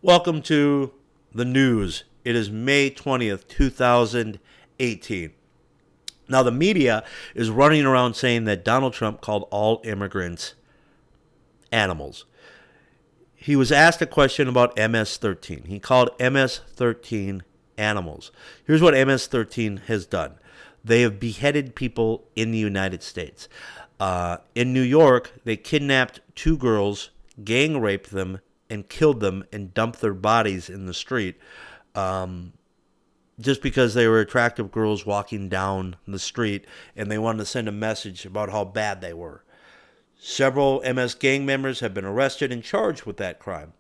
Welcome to the news. It is May 20th, 2018. Now, the media is running around saying that Donald Trump called all immigrants animals. He was asked a question about MS-13. He called MS-13 animals. Here's what MS-13 has done. They have beheaded people in the United States. In New York, they kidnapped two girls, gang raped them, and killed them and dumped their bodies in the street just because they were attractive girls walking down the street and they wanted to send a message about how bad they were. Several MS gang members have been arrested and charged with that crime.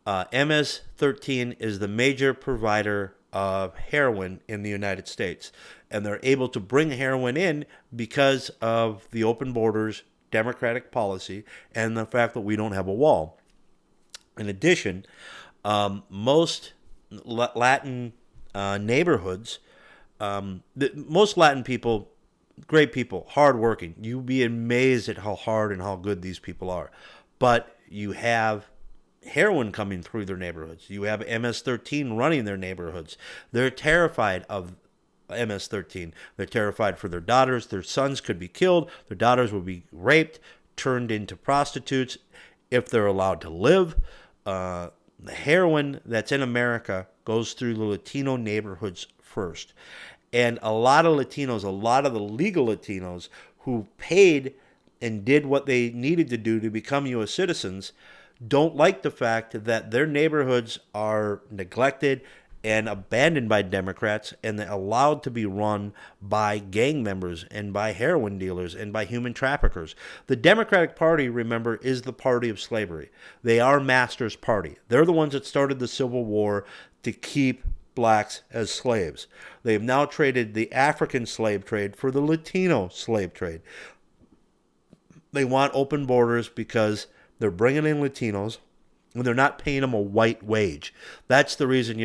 MS-13 is the major provider of heroin in the United States, and they're able to bring heroin in because of the open borders, Democratic policy, and the fact that we don't have a wall. In addition, most Latin neighborhoods, most Latin people, great people, hardworking. You'd be amazed at how hard and how good these people are. But you have heroin coming through their neighborhoods. You have MS-13 running their neighborhoods. They're terrified of MS-13. They're terrified for their daughters. Their sons could be killed. Their daughters will be raped, turned into prostitutes if they're allowed to live. The heroin that's in America goes through the Latino neighborhoods first. And a lot of Latinos, a lot of the legal Latinos who paid and did what they needed to do to become U.S. citizens don't like the fact that their neighborhoods are neglected and abandoned by Democrats and allowed to be run by gang members and by heroin dealers and by human traffickers. The Democratic Party, remember, is the party of slavery. They are Master's Party. They're the ones that started the Civil War to keep blacks as slaves. They have now traded the African slave trade for the Latino slave trade. They want open borders because they're bringing in Latinos when they're not paying them a white wage. That's the reason,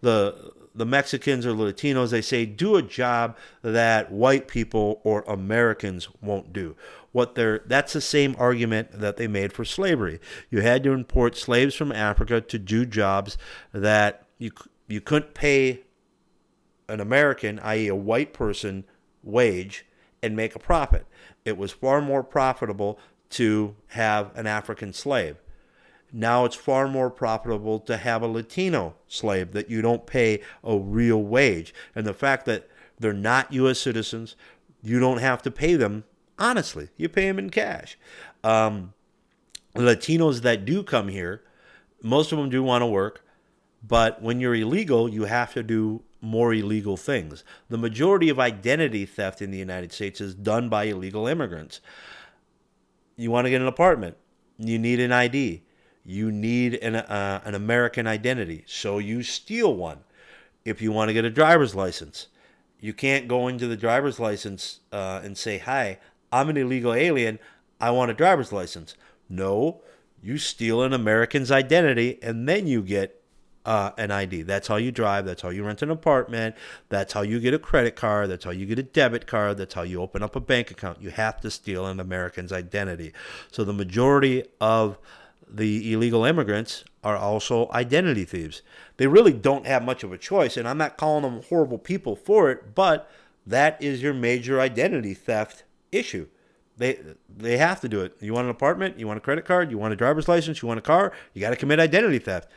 the Mexicans or the Latinos, they say, do a job that white people or Americans won't do. That's the same argument that they made for slavery. You had to import slaves from Africa to do jobs that you couldn't pay an American, i.e. a white person, wage and make a profit. It was far more profitable to have an African slave. Now it's far more profitable to have a Latino slave that you don't pay a real wage. And the fact that they're not U.S. citizens, you don't have to pay them, honestly. You pay them in cash. Latinos that do come here, most of them do want to work, but when you're illegal, you have to do more illegal things. The majority of identity theft in the United States is done by illegal immigrants. You want to get an apartment, you need an ID. You need an American identity, so you steal one. If you want to get a driver's license, you can't go into the driver's license and say, hi, I'm an illegal alien, I want a driver's license. No, you steal an American's identity, and then you get an ID. That's how you drive. That's how you rent an apartment. That's how you get a credit card. That's how you get a debit card. That's how you open up a bank account. You have to steal an American's identity. So the majority of the illegal immigrants are also identity thieves. They really don't have much of a choice, and I'm not calling them horrible people for it, but that is your major identity theft issue. They have to do it. You want an apartment, you want a credit card, you want a driver's license, you want a car, you got to commit identity theft.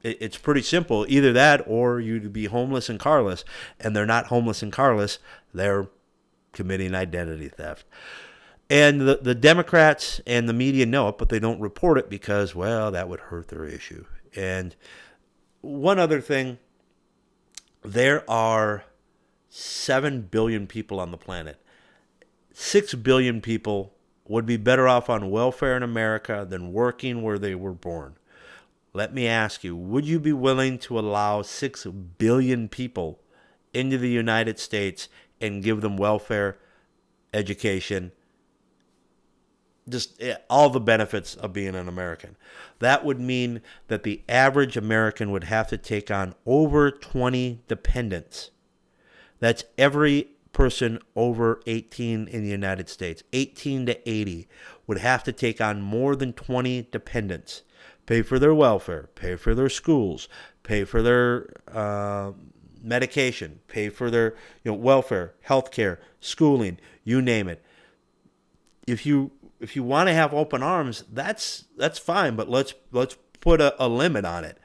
It's pretty simple. Either that or you'd be homeless and carless, and they're not homeless and carless. They're committing identity theft. And the Democrats and the media know it, but they don't report it because, well, that would hurt their issue. And one other thing, there are 7 billion people on the planet. 6 billion people would be better off on welfare in America than working where they were born. Let me ask you, would you be willing to allow 6 billion people into the United States and give them welfare, education, just all the benefits of being an American? That would mean that the average American would have to take on over 20 dependents. That's every person over 18 in the United States. 18 to 80 would have to take on more than 20 dependents pay for their welfare, pay for their schools, pay for their medication, pay for their welfare, health care, schooling, you name it. If you want to have open arms, that's fine, but let's put a limit on it.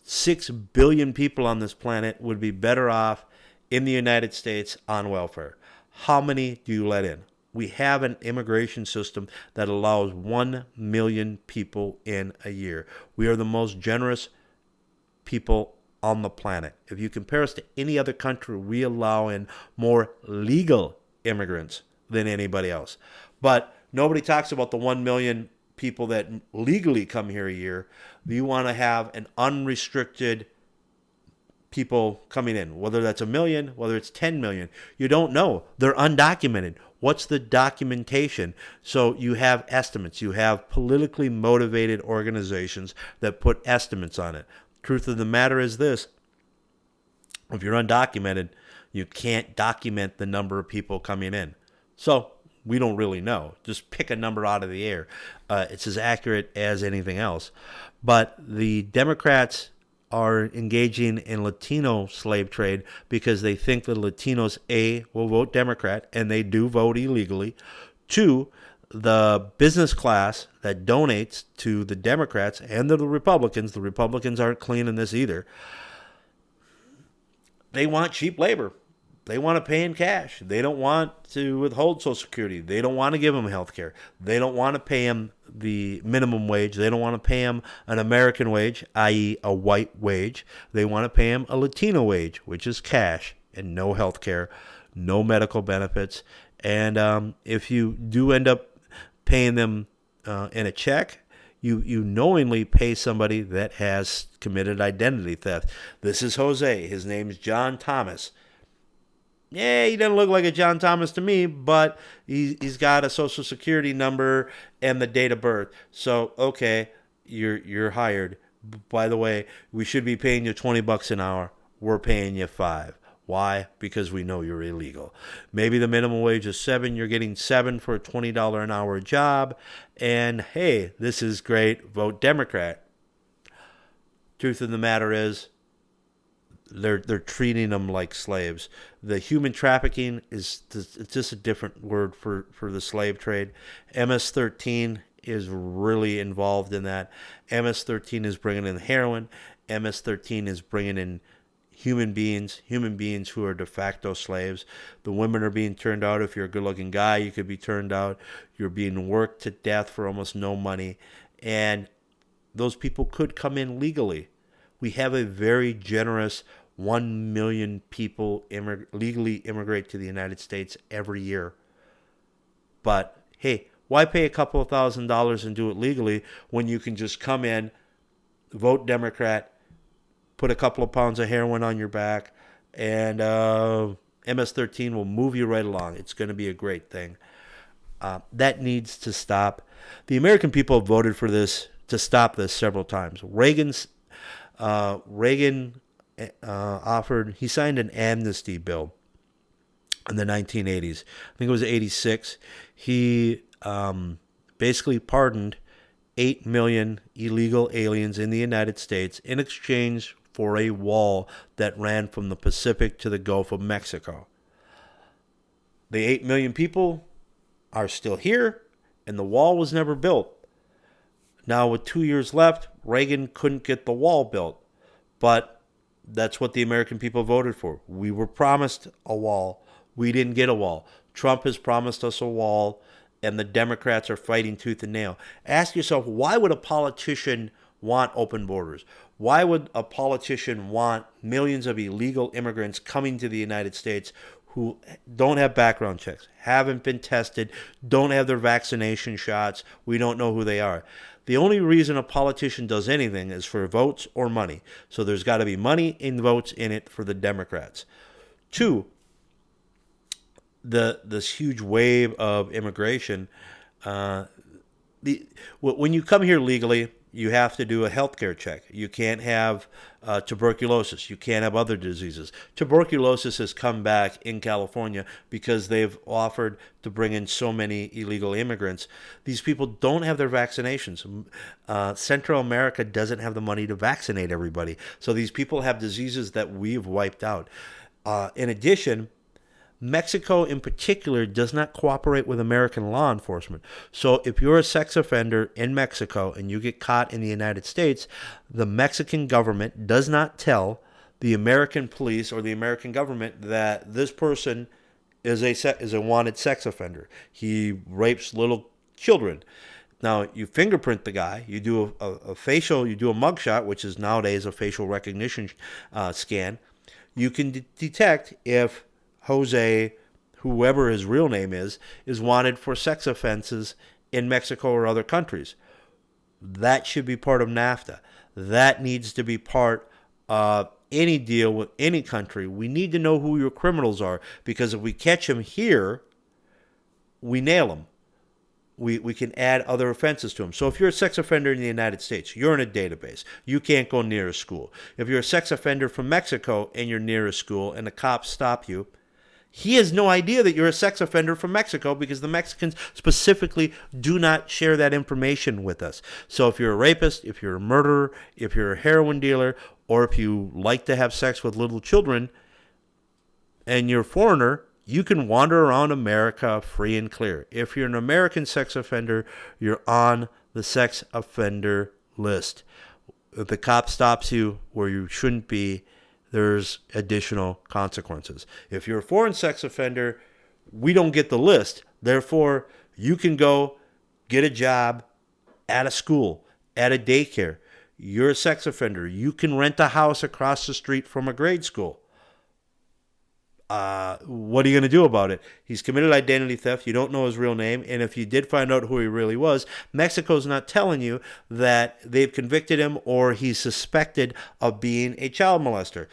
6 billion people on this planet would be better off in the United States on welfare. How many do you let in? We have an immigration system that allows 1 million people in a year. We are the most generous people on the planet. If you compare us to any other country, we allow in more legal immigrants than anybody else. But nobody talks about the 1 million people that legally come here a year. You want to have an unrestricted people coming in, whether that's 1 million, whether it's 10 million. You don't know. They're undocumented. What's the documentation? So you have estimates. You have politically motivated organizations that put estimates on it. Truth of the matter is this: if you're undocumented, you can't document the number of people coming in. So we don't really know. Just pick a number out of the air. It's as accurate as anything else. But the Democrats are engaging in Latino slave trade because they think the Latinos, A, will vote Democrat, and they do vote illegally. 2, the business class that donates to the Democrats and the Republicans aren't clean in this either, they want cheap labor. They want to pay in cash. They don't want to withhold Social Security. They don't want to give them health care. They don't want to pay them the minimum wage. They don't want to pay them an American wage, i.e. a white wage. They want to pay them a Latino wage, which is cash and no health care, no medical benefits. And if you do end up paying them in a check, you knowingly pay somebody that has committed identity theft. This is Jose. His name's John Thomas. Yeah, he doesn't look like a John Thomas to me, but he's got a Social Security number and the date of birth. So, okay, you're hired. By the way, we should be paying you $20 an hour. We're paying you $5. Why? Because we know you're illegal. Maybe the minimum wage is $7. You're getting $7 for a $20 an hour job. And hey, this is great. Vote Democrat. Truth of the matter is, they're treating them like slaves. The human trafficking is just a different word for the slave trade. MS-13 is really involved in that. MS-13 is bringing in heroin. MS-13 is bringing in human beings who are de facto slaves. The women are being turned out. If you're a good-looking guy, you could be turned out. You're being worked to death for almost no money. And those people could come in legally. We have a very generous 1 million people legally immigrate to the United States every year. But hey, why pay a couple of $1,000s and do it legally when you can just come in, vote Democrat, put a couple of pounds of heroin on your back, and MS-13 will move you right along. It's going to be a great thing. That needs to stop. The American people have voted for this to stop this several times. Reagan offered, he signed an amnesty bill in the 1980s. I think it was 86. He basically pardoned 8 million illegal aliens in the United States in exchange for a wall that ran from the Pacific to the Gulf of Mexico. The 8 million people are still here, and the wall was never built. Now, with 2 years left, Reagan couldn't get the wall built, but that's what the American people voted for. We were promised a wall. We didn't get a wall. Trump has promised us a wall, and the Democrats are fighting tooth and nail. Ask yourself, why would a politician want open borders? Why would a politician want millions of illegal immigrants coming to the United States who don't have background checks, haven't been tested, don't have their vaccination shots? We don't know who they are. The only reason a politician does anything is for votes or money. So there's got to be money and votes in it for the Democrats. 2, this huge wave of immigration. When you come here legally, you have to do a healthcare check. You can't have tuberculosis. You can't have other diseases. Tuberculosis has come back in California because they've offered to bring in so many illegal immigrants. These people don't have their vaccinations. Central America doesn't have the money to vaccinate everybody. So these people have diseases that we've wiped out. In addition, Mexico in particular does not cooperate with American law enforcement. So if you're a sex offender in Mexico and you get caught in the United States, the Mexican government does not tell the American police or the American government that this person is a wanted sex offender. He rapes little children. Now, you fingerprint the guy, you do a facial, you do a mugshot, which is nowadays a facial recognition scan. You can detect if Jose, whoever his real name is wanted for sex offenses in Mexico or other countries. That should be part of NAFTA. That needs to be part of any deal with any country. We need to know who your criminals are, because if we catch them here, we nail them. We can add other offenses to them. So if you're a sex offender in the United States, you're in a database. You can't go near a school. If you're a sex offender from Mexico and you're near a school and the cops stop you, he has no idea that you're a sex offender from Mexico, because the Mexicans specifically do not share that information with us. So if you're a rapist, if you're a murderer, if you're a heroin dealer, or if you like to have sex with little children and you're a foreigner, you can wander around America free and clear. If you're an American sex offender, you're on the sex offender list. If the cop stops you where you shouldn't be, there's additional consequences. If you're a foreign sex offender, we don't get the list. Therefore, you can go get a job at a school, at a daycare. You're a sex offender. You can rent a house across the street from a grade school. What are you going to do about it? He's committed identity theft. You don't know his real name. And if you did find out who he really was, Mexico's not telling you that they've convicted him or he's suspected of being a child molester.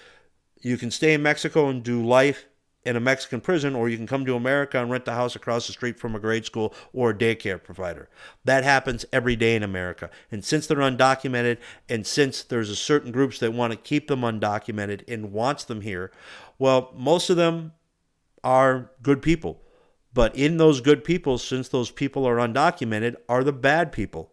You can stay in Mexico and do life in a Mexican prison, or you can come to America and rent a house across the street from a grade school or a daycare provider. That happens every day in America. And since they're undocumented, and since there's a certain groups that want to keep them undocumented and wants them here, well, most of them are good people. But in those good people, since those people are undocumented, are the bad people.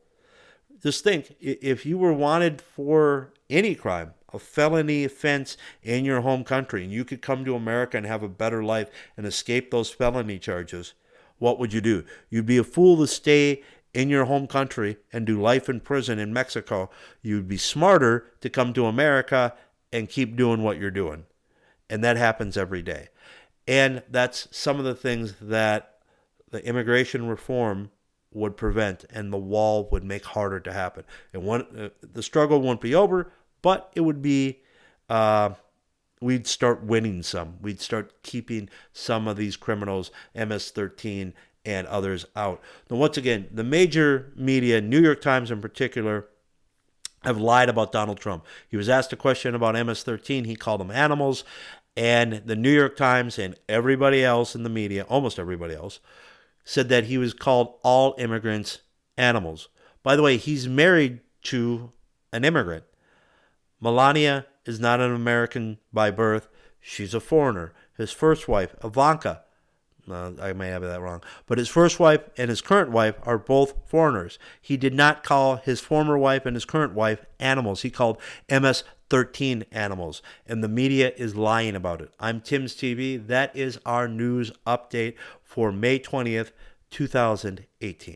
Just think, if you were wanted for any crime, a felony offense in your home country, and you could come to America and have a better life and escape those felony charges, what would you do? You'd be a fool to stay in your home country and do life in prison in Mexico. You'd be smarter to come to America and keep doing what you're doing. And that happens every day. And that's some of the things that the immigration reform would prevent, and the wall would make harder to happen. And the struggle won't be over, but it would be, we'd start winning some. We'd start keeping some of these criminals, MS-13 and others, out. Now, once again, the major media, New York Times in particular, have lied about Donald Trump. He was asked a question about MS-13. He called them animals. And the New York Times and everybody else in the media, almost everybody else, said that he was called all immigrants animals. By the way, he's married to an immigrant. Melania is not an American by birth. She's a foreigner. His first wife, Ivanka, I may have that wrong, but his first wife and his current wife are both foreigners. He did not call his former wife and his current wife animals. He called MS-13 animals, and the media is lying about it. I'm Tim's TV. That is our news update for May 20th, 2018.